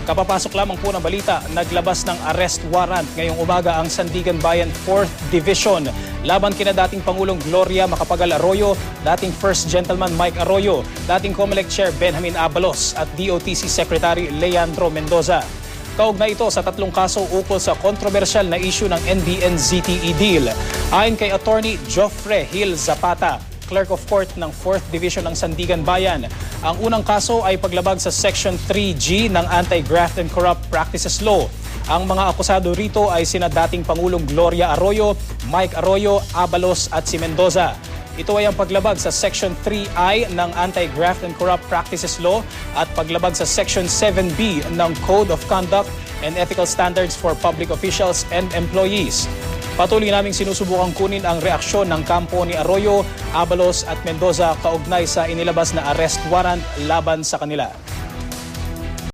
Kapapasok lamang po ng balita, naglabas ng arrest warrant ngayong umaga ang Sandigan Bayan 4th Division laban kina dating Pangulong Gloria Macapagal Arroyo, dating First Gentleman Mike Arroyo, dating COMELEC Chair Benjamin Abalos at DOTC Secretary Leandro Mendoza. Kaugnay ito sa 3 kaso ukol sa kontrobersyal na issue ng NBN-ZTE deal. Ayon kay Attorney Joffre Hill Zapata, Clerk of Court ng 4th Division ng Sandigan Bayan, ang unang kaso ay paglabag sa Section 3G ng Anti-Graft and Corrupt Practices Law. Ang mga akusado rito ay sina dating Pangulong Gloria Arroyo, Mike Arroyo, Abalos at si Mendoza. Ito ay ang paglabag sa Section 3I ng Anti-Graft and Corrupt Practices Law at paglabag sa Section 7B ng Code of Conduct and Ethical Standards for Public Officials and Employees. Patuloy naming sinusubukang kunin ang reaksyon ng kampo ni Arroyo, Abalos at Mendoza kaugnay sa inilabas na arrest warrant laban sa kanila.